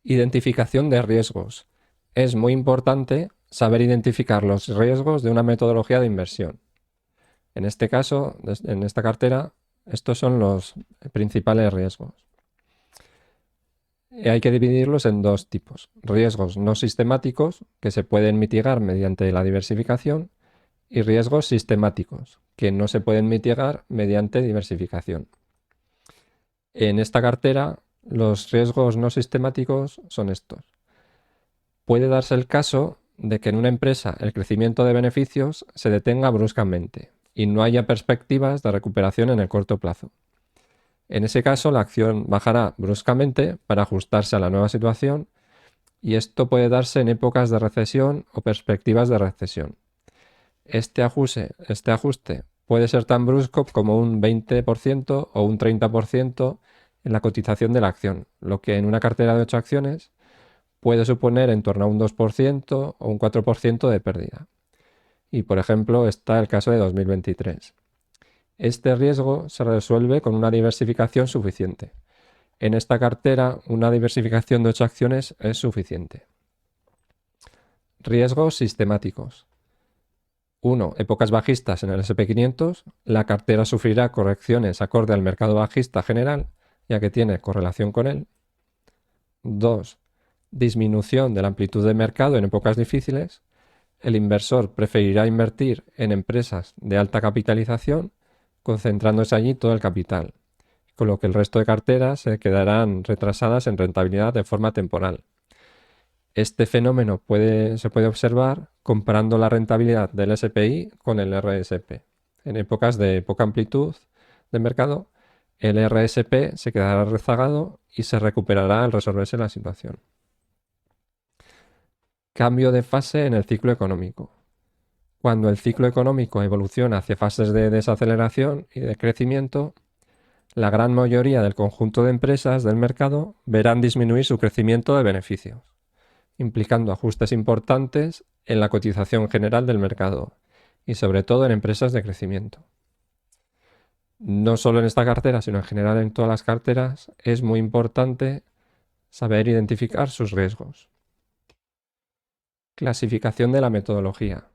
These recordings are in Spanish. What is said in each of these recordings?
Identificación de riesgos. Es muy importante saber identificar los riesgos de una metodología de inversión. En este caso, en esta cartera, estos son los principales riesgos. Hay que dividirlos en dos tipos. Riesgos no sistemáticos, que se pueden mitigar mediante la diversificación, y riesgos sistemáticos, que no se pueden mitigar mediante diversificación. En esta cartera, los riesgos no sistemáticos son estos. Puede darse el caso de que en una empresa el crecimiento de beneficios se detenga bruscamente y no haya perspectivas de recuperación en el corto plazo. En ese caso, la acción bajará bruscamente para ajustarse a la nueva situación y esto puede darse en épocas de recesión o perspectivas de recesión. Este ajuste puede ser tan brusco como un 20% o un 30% en la cotización de la acción, lo que en una cartera de 8 acciones puede suponer en torno a un 2% o un 4% de pérdida. Y por ejemplo está el caso de 2023. Este riesgo se resuelve con una diversificación suficiente. En esta cartera, una diversificación de 8 acciones es suficiente. Riesgos sistemáticos. 1. Épocas bajistas en el SP500. La cartera sufrirá correcciones acorde al mercado bajista general, ya que tiene correlación con él. 2. Disminución de la amplitud de mercado en épocas difíciles. El inversor preferirá invertir en empresas de alta capitalización, concentrándose allí todo el capital, con lo que el resto de carteras se quedarán retrasadas en rentabilidad de forma temporal. Este fenómeno se puede observar comparando la rentabilidad del SPI con el RSP. En épocas de poca amplitud de mercado, el RSP se quedará rezagado y se recuperará al resolverse la situación. Cambio de fase en el ciclo económico. Cuando el ciclo económico evoluciona hacia fases de desaceleración y de crecimiento, la gran mayoría del conjunto de empresas del mercado verán disminuir su crecimiento de beneficios, implicando ajustes importantes en la cotización general del mercado y sobre todo en empresas de crecimiento. No solo en esta cartera, sino en general en todas las carteras, es muy importante saber identificar sus riesgos. Clasificación de la metodología.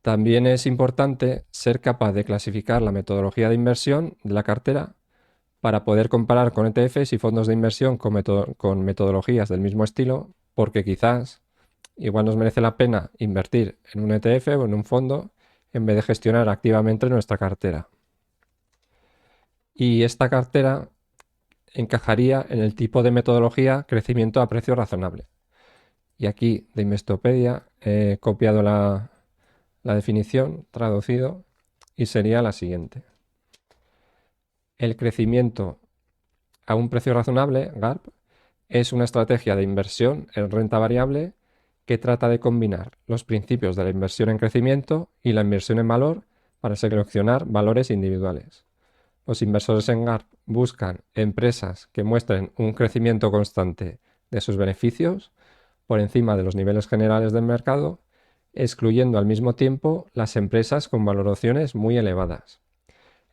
También es importante ser capaz de clasificar la metodología de inversión de la cartera para poder comparar con ETFs y fondos de inversión con metodologías del mismo estilo, porque quizás igual nos merece la pena invertir en un ETF o en un fondo en vez de gestionar activamente nuestra cartera. Y esta cartera encajaría en el tipo de metodología crecimiento a precio razonable. Y aquí de Investopedia he copiado la definición, traducido, y sería la siguiente. El crecimiento a un precio razonable, GARP, es una estrategia de inversión en renta variable que trata de combinar los principios de la inversión en crecimiento y la inversión en valor para seleccionar valores individuales. Los inversores en GARP buscan empresas que muestren un crecimiento constante de sus beneficios por encima de los niveles generales del mercado, excluyendo al mismo tiempo las empresas con valoraciones muy elevadas.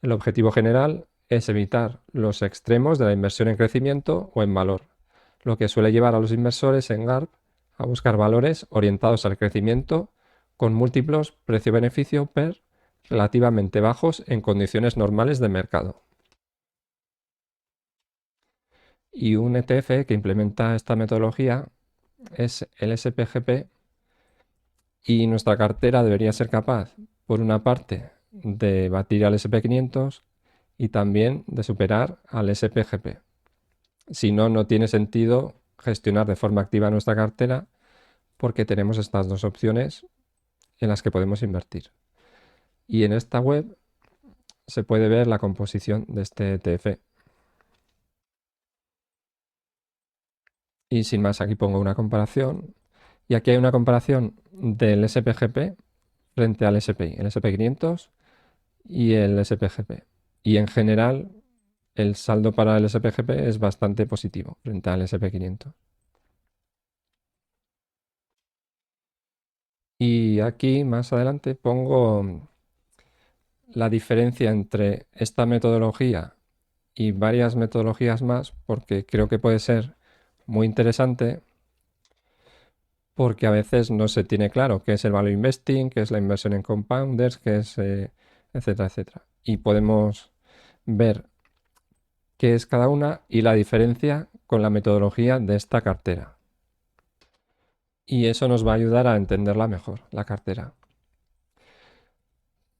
El objetivo general es evitar los extremos de la inversión en crecimiento o en valor, lo que suele llevar a los inversores en GARP a buscar valores orientados al crecimiento con múltiplos precio-beneficio PER relativamente bajos en condiciones normales de mercado. Y un ETF que implementa esta metodología es el SPGP, y nuestra cartera debería ser capaz, por una parte, de batir al SP500 y también de superar al SPGP. Si no, no tiene sentido gestionar de forma activa nuestra cartera porque tenemos estas dos opciones en las que podemos invertir. Y en esta web se puede ver la composición de este ETF. Y sin más, aquí pongo una comparación. Y aquí hay una comparación del SPGP frente al SPI, el SP500 y el SPGP. Y en general, el saldo para el SPGP es bastante positivo frente al SP500. Y aquí más adelante pongo la diferencia entre esta metodología y varias metodologías más, porque creo que puede ser muy interesante porque a veces no se tiene claro qué es el value investing, qué es la inversión en compounders, qué es, etcétera, etcétera. Y podemos ver qué es cada una y la diferencia con la metodología de esta cartera. Y eso nos va a ayudar a entenderla mejor, la cartera.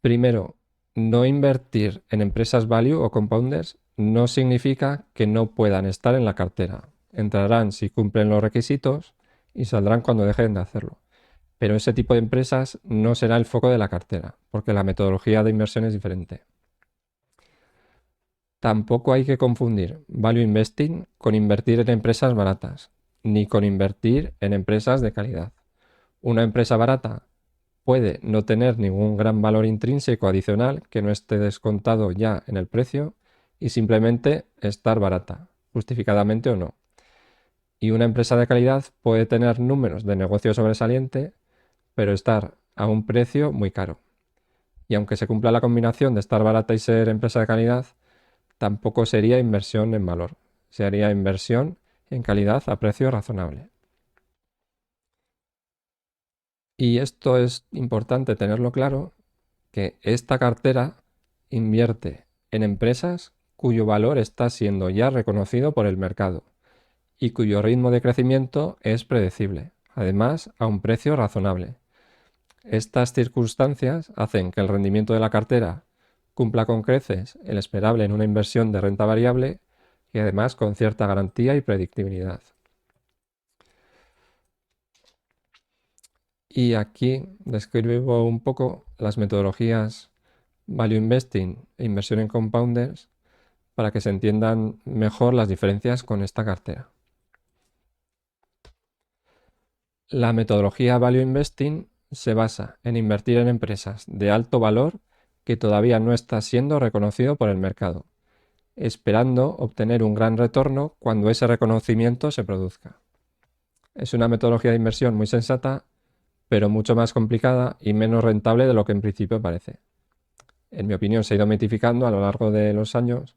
Primero, no invertir en empresas value o compounders no significa que no puedan estar en la cartera. Entrarán si cumplen los requisitos y saldrán cuando dejen de hacerlo. Pero ese tipo de empresas no será el foco de la cartera, porque la metodología de inversión es diferente. Tampoco hay que confundir value investing con invertir en empresas baratas, ni con invertir en empresas de calidad. Una empresa barata puede no tener ningún gran valor intrínseco adicional que no esté descontado ya en el precio y simplemente estar barata, justificadamente o no. Y una empresa de calidad puede tener números de negocio sobresaliente, pero estar a un precio muy caro. Y aunque se cumpla la combinación de estar barata y ser empresa de calidad, tampoco sería inversión en valor, sería inversión en calidad a precio razonable. Y esto es importante tenerlo claro, que esta cartera invierte en empresas cuyo valor está siendo ya reconocido por el mercado y cuyo ritmo de crecimiento es predecible, además a un precio razonable. Estas circunstancias hacen que el rendimiento de la cartera cumpla con creces el esperable en una inversión de renta variable y además con cierta garantía y predictibilidad. Y aquí describo un poco las metodologías Value Investing e inversión en compounders para que se entiendan mejor las diferencias con esta cartera. La metodología Value Investing se basa en invertir en empresas de alto valor que todavía no está siendo reconocido por el mercado, esperando obtener un gran retorno cuando ese reconocimiento se produzca. Es una metodología de inversión muy sensata, pero mucho más complicada y menos rentable de lo que en principio parece. En mi opinión, se ha ido mitificando a lo largo de los años,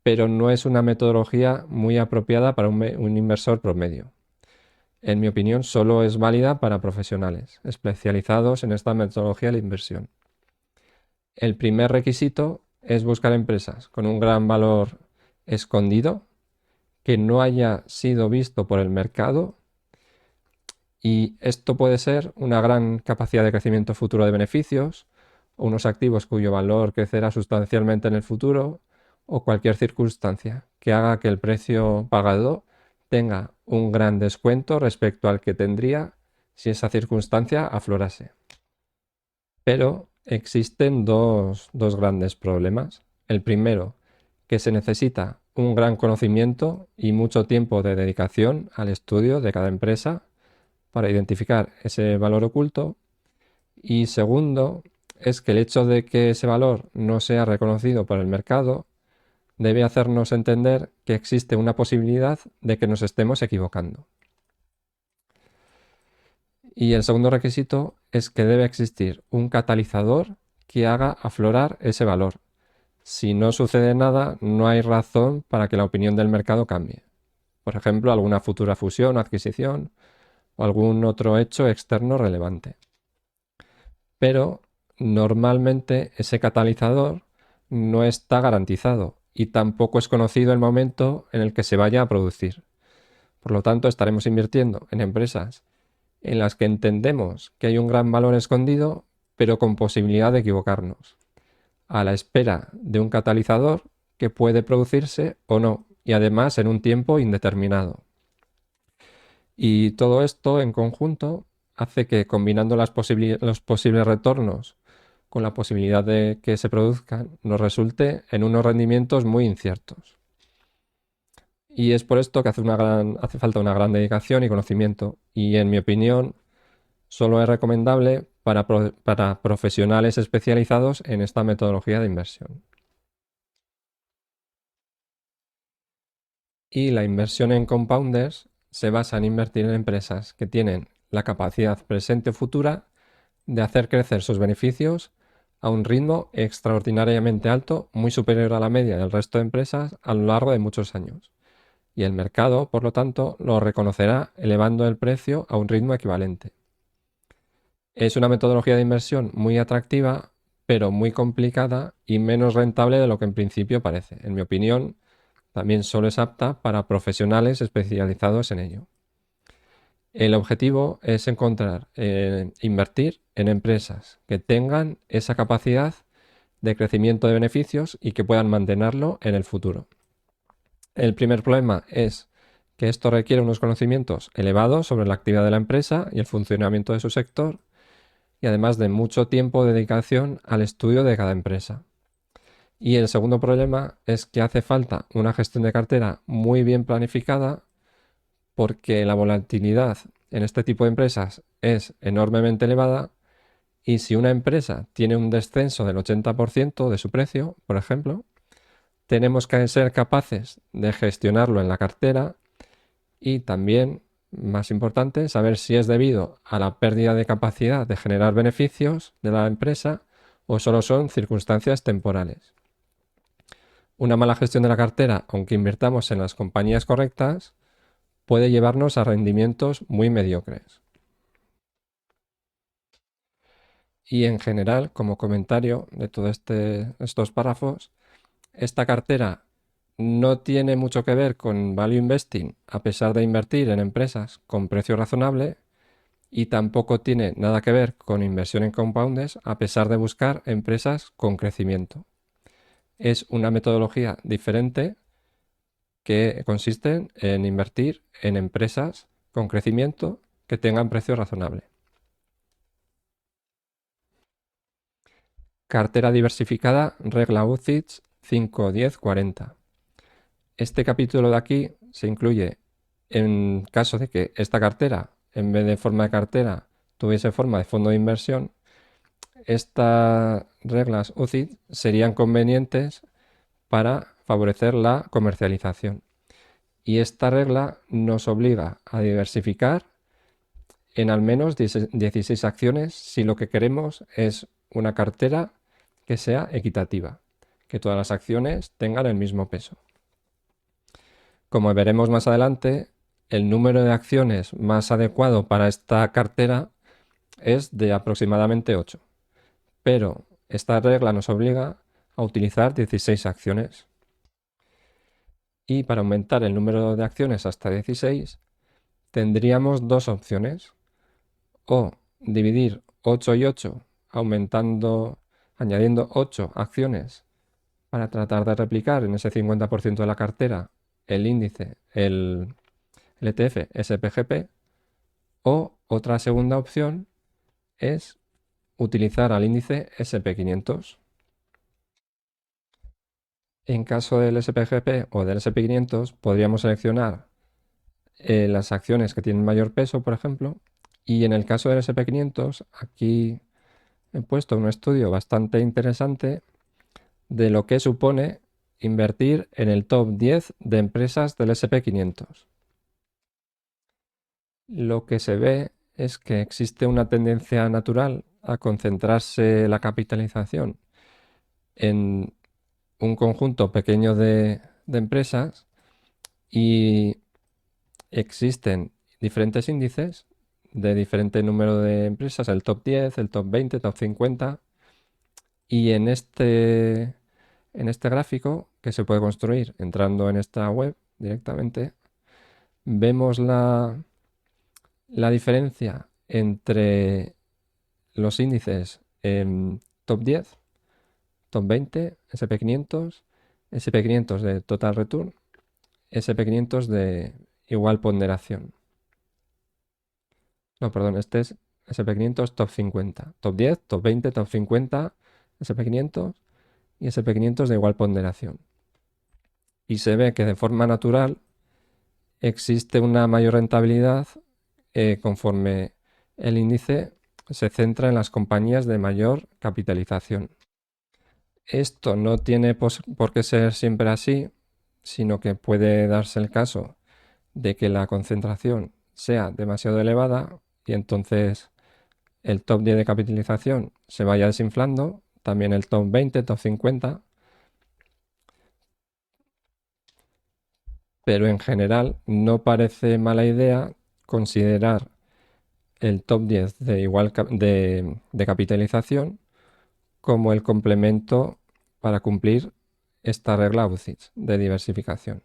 pero no es una metodología muy apropiada para un inversor promedio. En mi opinión, solo es válida para profesionales especializados en esta metodología de inversión. El primer requisito es buscar empresas con un gran valor escondido que no haya sido visto por el mercado, y esto puede ser una gran capacidad de crecimiento futuro de beneficios, o unos activos cuyo valor crecerá sustancialmente en el futuro, o cualquier circunstancia que haga que el precio pagado tenga un gran descuento respecto al que tendría si esa circunstancia aflorase. Pero existen dos grandes problemas. El primero, que se necesita un gran conocimiento y mucho tiempo de dedicación al estudio de cada empresa para identificar ese valor oculto. Y segundo, es que el hecho de que ese valor no sea reconocido por el mercado debe hacernos entender que existe una posibilidad de que nos estemos equivocando. Y el segundo requisito es que debe existir un catalizador que haga aflorar ese valor. Si no sucede nada, no hay razón para que la opinión del mercado cambie. Por ejemplo, alguna futura fusión o adquisición o algún otro hecho externo relevante. Pero normalmente ese catalizador no está garantizado y tampoco es conocido el momento en el que se vaya a producir. Por lo tanto, estaremos invirtiendo en empresas en las que entendemos que hay un gran valor escondido, pero con posibilidad de equivocarnos, a la espera de un catalizador que puede producirse o no, y además en un tiempo indeterminado. Y todo esto en conjunto hace que, combinando los posibles retornos con la posibilidad de que se produzcan, nos resulte en unos rendimientos muy inciertos. Y es por esto que hace falta una gran dedicación y conocimiento. Y en mi opinión, solo es recomendable para profesionales especializados en esta metodología de inversión. Y la inversión en compounders se basa en invertir en empresas que tienen la capacidad presente o futura de hacer crecer sus beneficios a un ritmo extraordinariamente alto, muy superior a la media del resto de empresas a lo largo de muchos años. y el mercado, por lo tanto, lo reconocerá elevando el precio a un ritmo equivalente. Es una metodología de inversión muy atractiva, pero muy complicada y menos rentable de lo que en principio parece. En mi opinión, también solo es apta para profesionales especializados en ello. El objetivo es invertir en empresas que tengan esa capacidad de crecimiento de beneficios y que puedan mantenerlo en el futuro. El primer problema es que esto requiere unos conocimientos elevados sobre la actividad de la empresa y el funcionamiento de su sector, y además de mucho tiempo de dedicación al estudio de cada empresa. Y el segundo problema es que hace falta una gestión de cartera muy bien planificada, porque la volatilidad en este tipo de empresas es enormemente elevada, y si una empresa tiene un descenso del 80% de su precio, por ejemplo, tenemos que ser capaces de gestionarlo en la cartera y también, más importante, saber si es debido a la pérdida de capacidad de generar beneficios de la empresa o solo son circunstancias temporales. Una mala gestión de la cartera, aunque invirtamos en las compañías correctas, puede llevarnos a rendimientos muy mediocres. Y en general, como comentario de todos estos párrafos, esta cartera no tiene mucho que ver con value investing, a pesar de invertir en empresas con precio razonable, y tampoco tiene nada que ver con inversión en compounds, a pesar de buscar empresas con crecimiento. Es una metodología diferente que consiste en invertir en empresas con crecimiento que tengan precio razonable. Cartera diversificada, regla UCITS 5, 10, 40. Este capítulo de aquí se incluye en caso de que esta cartera, en vez de forma de cartera, tuviese forma de fondo de inversión. Estas reglas UCITS serían convenientes para favorecer la comercialización. Y esta regla nos obliga a diversificar en al menos 16 acciones si lo que queremos es una cartera que sea equitativa, que todas las acciones tengan el mismo peso. Como veremos más adelante, el número de acciones más adecuado para esta cartera es de aproximadamente 8, pero esta regla nos obliga a utilizar 16 acciones. Y para aumentar el número de acciones hasta 16, tendríamos dos opciones: o dividir 8 y 8, añadiendo 8 acciones para tratar de replicar en ese 50% de la cartera el índice, el ETF SPGP, o otra segunda opción es utilizar al índice SP500. En caso del SPGP o del SP500 podríamos seleccionar las acciones que tienen mayor peso, por ejemplo, y en el caso del SP500 aquí he puesto un estudio bastante interesante de lo que supone invertir en el top 10 de empresas del SP500. Lo que se ve es que existe una tendencia natural a concentrarse la capitalización en un conjunto pequeño de empresas, y existen diferentes índices de diferente número de empresas, el top 10, el top 20, top 50, y en este gráfico, que se puede construir entrando en esta web directamente, vemos la diferencia entre los índices top 10, top 20, SP500, SP500 de Total Return, SP500 de igual ponderación. No, perdón, este es SP500 top 50, top 10, top 20, top 50, SP500 y SP500 de igual ponderación. Y se ve que de forma natural existe una mayor rentabilidad conforme el índice se centra en las compañías de mayor capitalización. Esto no tiene por qué ser siempre así, sino que puede darse el caso de que la concentración sea demasiado elevada y entonces el top 10 de capitalización se vaya desinflando, también el top 20, top 50. pero en general no parece mala idea considerar el top 10 de capitalización como el complemento para cumplir esta regla UCITS de diversificación.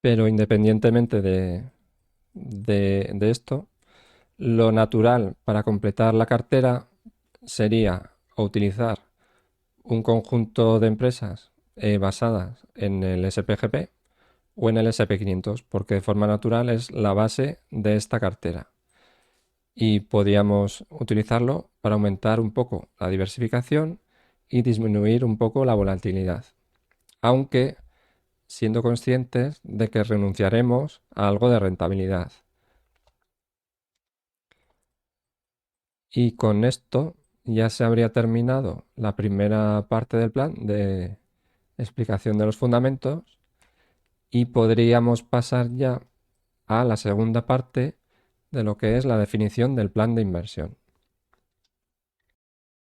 Pero independientemente de esto, lo natural para completar la cartera sería utilizar un conjunto de empresas basadas en el SPGP o en el SP500, porque de forma natural es la base de esta cartera. Y podríamos utilizarlo para aumentar un poco la diversificación y disminuir un poco la volatilidad, aunque siendo conscientes de que renunciaremos a algo de rentabilidad. Y con esto ya se habría terminado la primera parte del plan de explicación de los fundamentos y podríamos pasar ya a la segunda parte de lo que es la definición del plan de inversión.